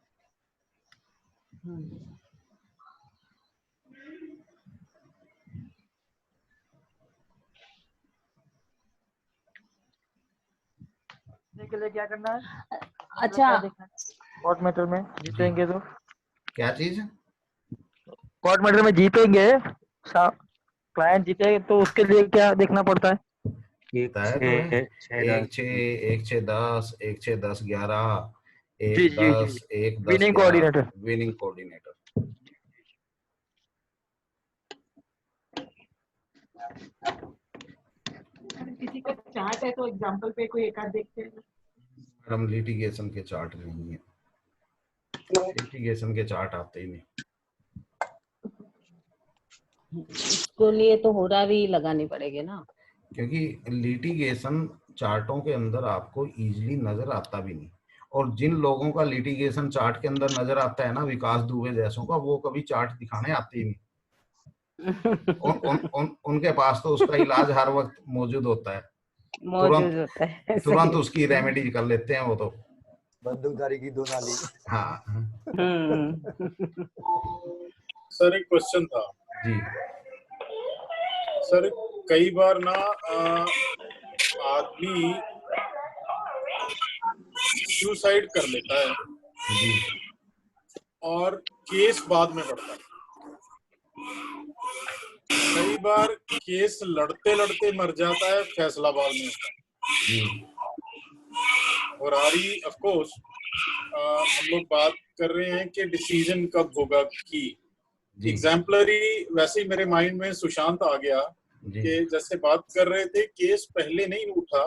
के लिए क्या करना है? अच्छा, कोर्ट मैटर में जीतेंगे तो क्या चीज? कोर्ट मैटर में जीतेंगे, क्लाइंट जीते तो उसके लिए क्या देखना पड़ता है? 1-6-10 1-6-10 जी, जी, 11 जी। 1-10 विनिंग कोऑर्डिनेटर। Winning coordinator. किसी का चार्ट है तो एग्जांपल पे कोई एक आध देखते हैं। मैडम लिटिगेशन के चार्ट नहीं है, लिटिगेशन के चार्ट आते ही नहीं। इसके लिए तो होरारी लगानी पड़ेगी ना, क्योंकि लिटिगेशन चार्टों के अंदर आपको इजीली नजर आता भी नहीं, और जिन लोगों का लिटिगेशन चार्ट के अंदर नजर आता है ना, विकास दुबे जैसों का, वो कभी चार्ट दिखाने आते ही नहीं। उनके पास तो उसका इलाज हर वक्त मौजूद होता है, तुरंत उसकी रेमेडी कर लेते हैं वो तो। बंदूकधारी की 2 नाली। हाँ। सर एक क्वेश्चन था जी। सर कई बार ना आदमी सुसाइड कर लेता है जी, और केस बाद में बढ़ता है। कई बार केस लड़ते लड़ते मर जाता है, फैसला बाद में होता है। और आरी ऑफ कोर्स हम लोग बात कर रहे हैं कि डिसीजन कब होगा की एग्जाम्पलरी। वैसे ही मेरे माइंड में सुशांत आ गया कि जैसे बात कर रहे थे केस पहले नहीं उठा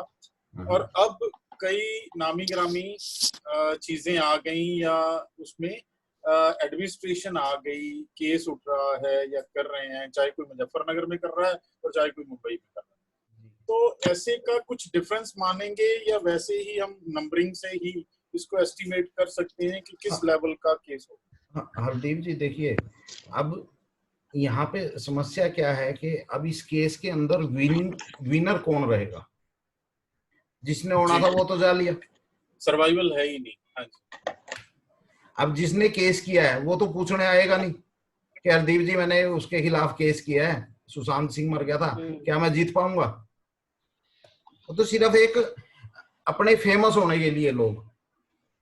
और अब कई नामी ग्रामी चीजें आ गई या उसमें एडमिनिस्ट्रेशन आ गई, केस उठ रहा है या कर रहे हैं, चाहे कोई मुजफ्फरनगर में कर रहा है और चाहे कोई मुंबई में कर रहा है। तो ऐसे का कुछ डिफरेंस मानेंगे या वैसे ही हम नंबरिंग से ही इसको एस्टिमेट कर सकते हैं कि किस लेवल का केस होगा? हरदीप जी देखिए, अब यहाँ पे समस्या क्या है कि अब इस केस के अंदर विनर कौन रहेगा? जिसने होना था वो तो जा लिया, सर्वाइवल है ही नहीं। हाँ जी। अब जिसने केस किया है वो तो पूछने आएगा नहीं कि हरदीप जी मैंने उसके खिलाफ केस किया है, सुशांत सिंह मर गया था, क्या मैं जीत पाऊंगा? वो तो सिर्फ एक अपने फेमस होने के लिए लोग,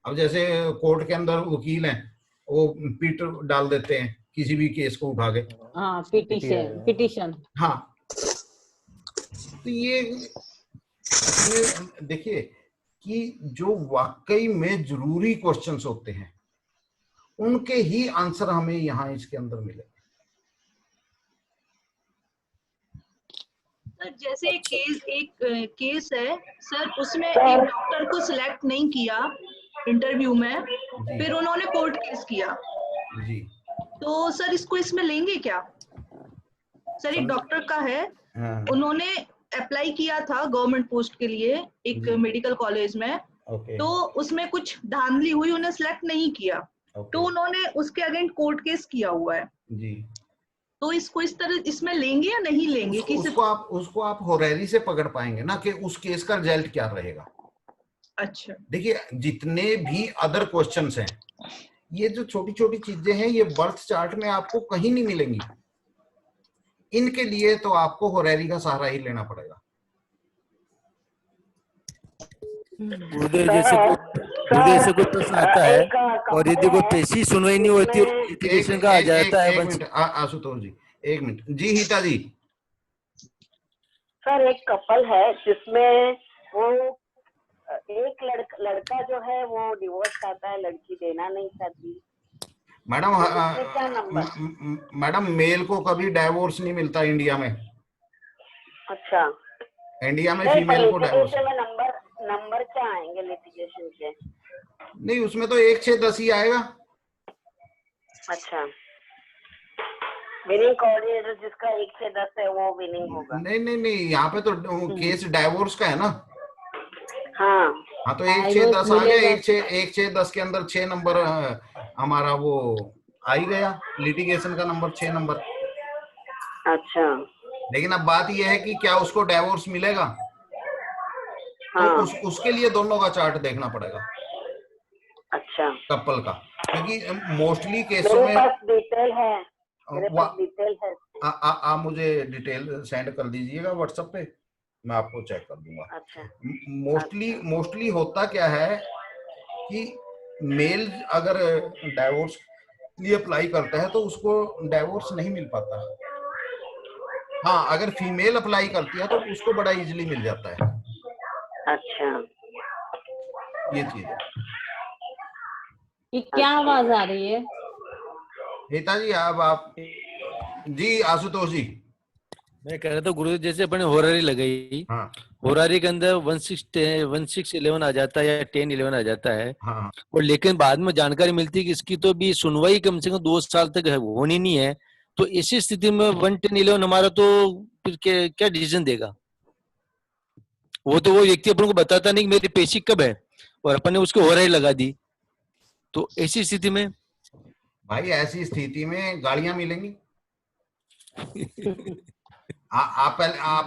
अब जैसे कोर्ट के अंदर वकील हैं वो पीट डाल देते हैं किसी भी केस को उठा के। हाँ, पिटीशन। हाँ, तो ये देखिए कि जो वाकई में जरूरी क्वेश्चंस होते हैं उनके ही आंसर हमें यहाँ इसके अंदर मिले। सर जैसे एक केस है सर, उसमें एक डॉक्टर को सिलेक्ट नहीं किया इंटरव्यू में, फिर उन्होंने कोर्ट केस किया जी। तो सर इसमें लेंगे क्या? सर एक डॉक्टर का है, उन्होंने अप्लाई किया था गवर्नमेंट पोस्ट के लिए एक मेडिकल कॉलेज में, तो उसमें कुछ धांधली हुई, उन्हें सिलेक्ट नहीं किया, तो उन्होंने उसके अगेंस्ट कोर्ट केस किया हुआ है जी। तो इसको इस तरह इसमें लेंगे या नहीं लेंगे? उसको आप होरेरी से पकड़ पाएंगे ना कि उस केस का रिजल्ट क्या रहेगा। अच्छा, देखिए जितने भी अदर क्वेश्चंस हैं, ये जो छोटी छोटी चीजें हैं, ये बर्थ चार्ट में आपको कहीं नहीं मिलेंगी। इनके लिए तो आपको होरेरी का सहारा ही लेना पड़ेगा। गुरुदेव से कोई प्रश्न आता है और यदि कोई पेशी सुनवाई नहीं होती है, लिटिगेशन का आ जाता है। एक मिनट आशुतोष जी, एक मिनट जी। हिता जी, सर एक कपल है जिसमें वो एक लड़का जो है वो डिवोर्स चाहता है, लड़की देना नहीं चाहती। मैडम मेल को कभी डाइवोर्स नहीं मिलता इंडिया में। अच्छा, इंडिया में फीमेल को डाइवोर्स नंबर क्या आएंगे लिटिगेशन के? नहीं, उसमें तो 1, 6, 10 ही आएगा। अच्छा, विनिंग कोऑर्डिनेटर जिसका 1 से 10 है वो विनिंग होगा? नहीं, यहाँ पे तो केस डाइवोर्स का है ना। हाँ तो 1, 6, 10 आ गया। 1, 6, 10 के अंदर 6 नंबर हमारा वो आ ही गया, लिटिगेशन का नंबर 6 नंबर। अच्छा, लेकिन अब बात यह है कि क्या उसको डाइवोर्स मिलेगा? तो उसके लिए दोनों का चार्ट देखना पड़ेगा। अच्छा, कपल का, क्योंकि मोस्टली केसों में डिटेल है, मेरे पास डिटेल है। आप मुझे डिटेल सेंड कर दीजिएगा व्हाट्सएप पे, मैं आपको चेक कर दूंगा। अच्छा, मोस्टली होता क्या है कि मेल अगर डाइवोर्स लिए अप्लाई करता है तो उसको डाइवोर्स नहीं मिल पाता। हाँ, अगर फीमेल अप्लाई करती है तो उसको बड़ा इजीली मिल जाता है। अच्छा, ये चीज है। ये क्या आवाज आ रही है? हिता जी, अब आप जी। आशुतोष जी, मैं कह रहा था गुरु जैसे अपने होरारी लगाई, होरारी के अंदर 1611 आ जाता है या 1011 आ जाता है, और लेकिन बाद में जानकारी मिलती है कि इसकी तो भी सुनवाई कम से कम 2 साल तक होनी नहीं है, तो ऐसी स्थिति में 11011 हमारा तो फिर क्या डिसीजन देगा? वो तो वो व्यक्ति अपन को बताता नहीं कि मेरी पेशी कब है, और अपन ने उसको होरारी लगा दी, तो ऐसी स्थिति में भाई, ऐसी स्थिति में गालियां मिलेंगी। आप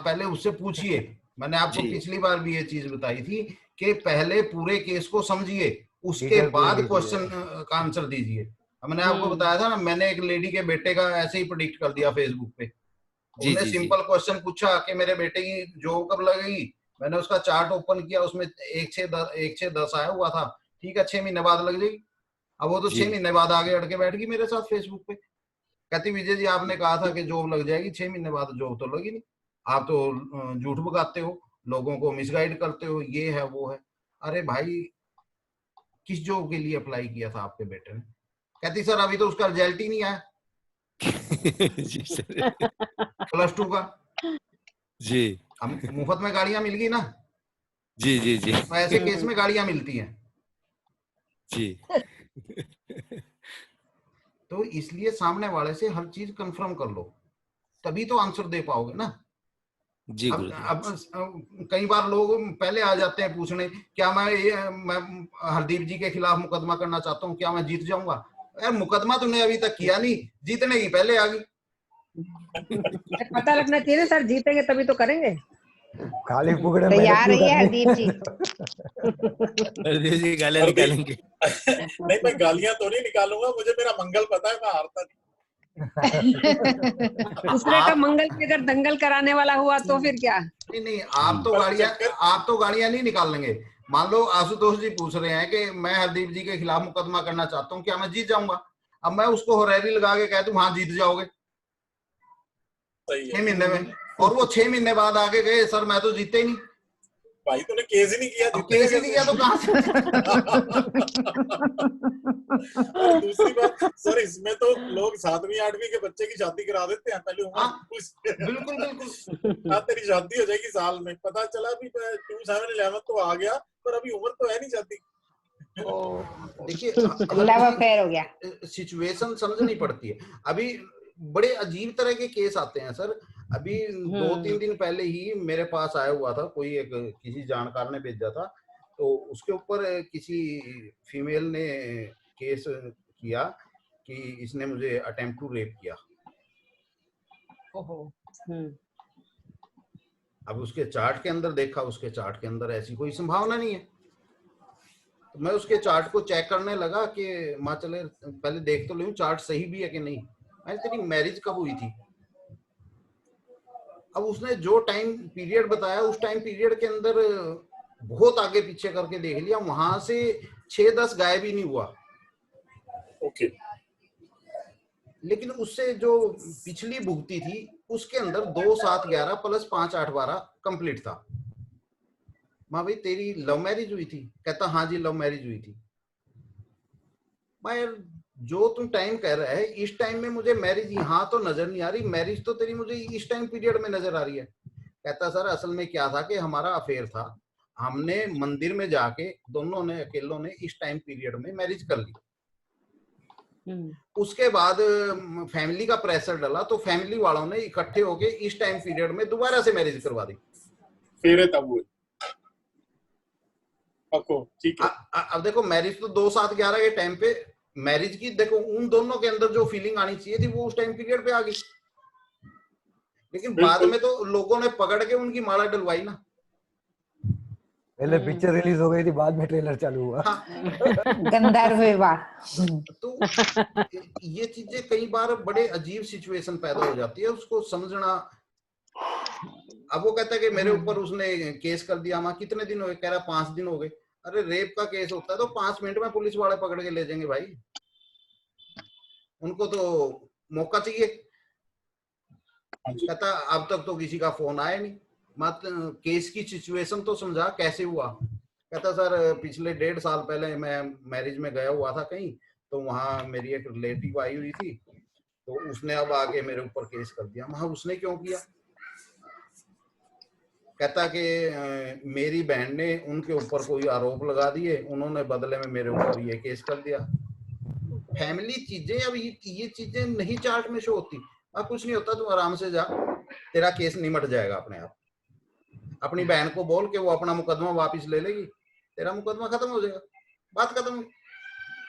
पहले उससे पूछिए। मैंने आपको पिछली बार भी ये चीज बताई थी कि पहले पूरे केस को समझिए, उसके बाद क्वेश्चन का आंसर दीजिए। मैंने आपको बताया था ना, मैंने एक लेडी के बेटे का ऐसे ही प्रेडिक्ट कर दिया फेसबुक पे। उसने सिंपल क्वेश्चन पूछा कि मेरे बेटे की जॉब कब लगेगी। मैंने उसका चार्ट ओपन किया, उसमें 1, 6, 10 आया हुआ था। ठीक है, 6 महीने बाद लग जाएगी। अब वो तो 6 महीने बाद आगे अड़ के बैठ गई मेरे साथ फेसबुक पे। कहती विजय जी, आपने कहा था कि जॉब लग जाएगी, 6 महीने बाद जॉब तो लगी नहीं। आप तो झूठ बकाते हो, लोगों को मिसगाइड करते हो, ये है वो है। अरे भाई, किस जॉब के लिए अप्लाई किया था आपके बेटे ने? कहती सर अभी तो उसका रिजल्ट ही नहीं आया। जी सर। +2 का। जी, मुफ्त में गाड़ियां मिल गई ना। जी जी जी, तो ऐसे केस में गाड़ियां मिलती हैं जी। तो इसलिए सामने वाले से हर चीज कंफर्म कर लो, तभी तो आंसर दे पाओगे ना। जी, अब कई बार लोग पहले आ जाते हैं पूछने, क्या मैं हरदीप जी के खिलाफ मुकदमा करना चाहता हूँ, क्या मैं जीत जाऊंगा? यार, मुकदमा तुमने अभी तक किया नहीं, जीतने की पहले आ गई। पता लगना चाहिए ना सर, जीतेंगे तभी तो करेंगे। खाली फुकड़े तैयार रही है हरदीप जी। हरदीप जी गालियां निकालेंगे। नहीं, मैं गालियां तो नहीं निकालूंगा, मुझे मेरा मंगल पता है, मैं हारता नहीं। दूसरे का मंगल पे अगर दंगल कराने वाला हुआ तो फिर क्या? नहीं, आप तो गाड़ियां नहीं निकाल लेंगे। मान लो आशुतोष जी पूछ रहे हैं कि मैं हरदीप जी के खिलाफ मुकदमा करना चाहता हूँ, क्या मैं जीत जाऊंगा? अब मैं उसको होरेरी लगा के कह दूं हाँ जीत जाओगे 6 महीने में, और वो 6 महीने बाद आगे गए सर मैं तो जीते ही नहीं। भाई तूने केस ही नहीं किया। केस ही नहीं किया तो कहां से? और दूसरी बात सर, इसमें तो लोग 7वीं 8वीं के बच्चे की शादी करा देते हैं, पहले उम्र बिल्कुल बिल्कुल। हाँ, तेरी शादी हो जाएगी साल में, पता चला भी 2, 7, 11 तो आ गया, पर अभी उम्र तो है नहीं शादी। देखिए लव अफेयर हो गया। सिचुएशन समझनी पड़ती है। अभी बड़े अजीब तरह के केस आते हैं सर। अभी 2-3 दिन पहले ही मेरे पास आया हुआ था, कोई एक किसी जानकार ने भेजा था, तो उसके ऊपर किसी फीमेल ने केस किया कि इसने मुझे अटेम्प्ट टू रेप किया। अब उसके चार्ट के अंदर देखा, उसके चार्ट के अंदर ऐसी कोई संभावना नहीं है। तो मैं उसके चार्ट को चेक करने लगा कि माँ चले पहले देख तो लूं चार्ट सही भी है कि नहीं। मैंने तेरी मैरिज कब हुई थी? अब उसने जो टाइम पीरियड बताया, उस टाइम पीरियड के अंदर बहुत आगे पीछे करके देख लिया, वहां से 6-10 गायब ही नहीं हुआ। ओके। लेकिन उससे जो पिछली भुगती थी उसके अंदर 2, 7, 11 प्लस 5, 8, 12 कंप्लीट था। माँ भाई तेरी लव मैरिज हुई थी? कहता हाँ जी लव मैरिज हुई थी। माँ यार जो तुम टाइम कह रहा है, इस टाइम में मुझे मैरिज यहाँ तो नजर नहीं आ रही, मैरिज तो तेरी मुझे इस टाइम पीरियड में नजर आ रही है। कहता सर असल में क्या था कि हमारा अफेयर था, हमने मंदिर में जाके दोनों ने अकेलों ने इस टाइम पीरियड में मैरिज कर ली। उसके बाद फैमिली का प्रेशर डला तो फैमिली वालों ने इकट्ठे होके इस टाइम पीरियड में दोबारा से मैरिज करवा दी। फेरे तब हुए। ठीक है। अब देखो मैरिज तो 2, 7, 11 के टाइम पे मैरिज की, देखो उन दोनों के अंदर जो फीलिंग आनी चाहिए थी वो उस टाइम पीरियड पे आ गई। लेकिन बाद में तो लोगों ने पकड़ के उनकी माला डलवाई ना। पहले पिक्चर रिलीज हो गई थी, बाद में ट्रेलर चालू हुआ। गंधर्व विवाह। तो ये चीजें कई बार बड़े अजीब सिचुएशन पैदा हो जाती है, उसको समझना। अब वो कहता है कि मेरे ऊपर उसने केस कर दिया। माँ कितने दिन हो गए? कह रहा 5 दिन हो गए। अरे रेप का केस होता है तो 5 मिनट में पुलिस वाले पकड़ के ले जाएंगे भाई, उनको तो मौका चाहिए। कहता अब तक तो किसी का फोन आया नहीं। मत केस की सिचुएशन तो समझा कैसे हुआ। कहता सर पिछले 1.5 साल पहले मैं मैरिज में गया हुआ था कहीं, तो वहां मेरी एक रिलेटिव आई हुई थी, तो उसने अब आके मेरे ऊपर केस कर दिया। वहां उसने क्यों किया? कहता कि मेरी बहन ने उनके ऊपर कोई आरोप लगा दिए, उन्होंने बदले में मेरे ऊपर ये केस कर दिया। फैमिली चीजें, अब ये चीजें नहीं चार्ट में शो होती। अब कुछ नहीं होता, तू आराम से जा, तेरा केस निमट जाएगा अपने आप। अपनी बहन को बोल के वो अपना मुकदमा वापस ले लेगी, तेरा मुकदमा खत्म हो जाएगा, बात खत्म।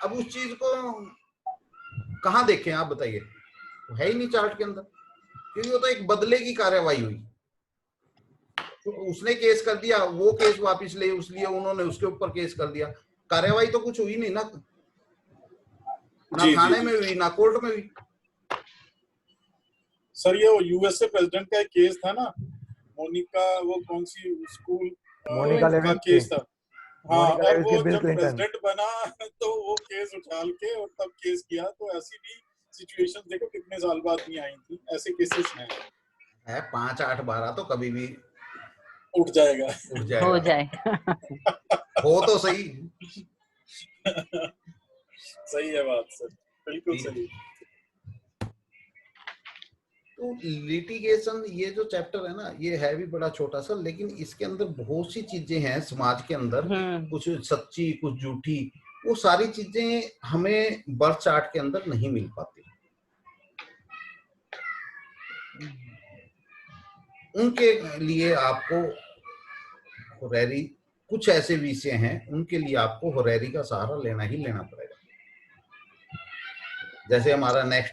अब उस चीज को कहाँ देखें आप बताइए? है ही नहीं चार्ट के अंदर, क्योंकि वो तो एक बदले की कार्यवाही हुई। तो उसने केस कर दिया, वो केस वापस ले, इसलिए उन्होंने उसके ऊपर केस कर दिया। कार्यवाही तो कुछ हुई नहीं ना, थाने में हुई ना कोर्ट में हुई। सर ये वो यूएसए प्रेसिडेंट का एक केस था ना, मोनिका, वो कौन सी स्कूल, मोनिका लेविन का केस था। हाँ, और वो बिल जब क्लिंटन प्रेसिडेंट बना तो वो केस उछाल के और तब केस किया। तो ऐसी भी सिचुएशन देखो कितने साल बाद नहीं आई थी, ऐसे केसेस हैं। 5, 8, 12 तो कभी भी उठ जाएगा, हो जाए। हो तो सही। सही है बात सर, बिल्कुल सही। तो लिटिगेशन ये जो चैप्टर है ना, ये है भी बड़ा छोटा सा, लेकिन इसके अंदर बहुत सी चीजें हैं समाज के अंदर, कुछ सच्ची कुछ झूठी, वो सारी चीजें हमें बर्थ चार्ट के अंदर नहीं मिल पाती। उनके लिए आपको होरेरी, कुछ ऐसे विषय हैं उनके लिए आपको होरेरी का सहारा लेना ही लेना पड़ेगा। जैसे हमारा नेक्स्ट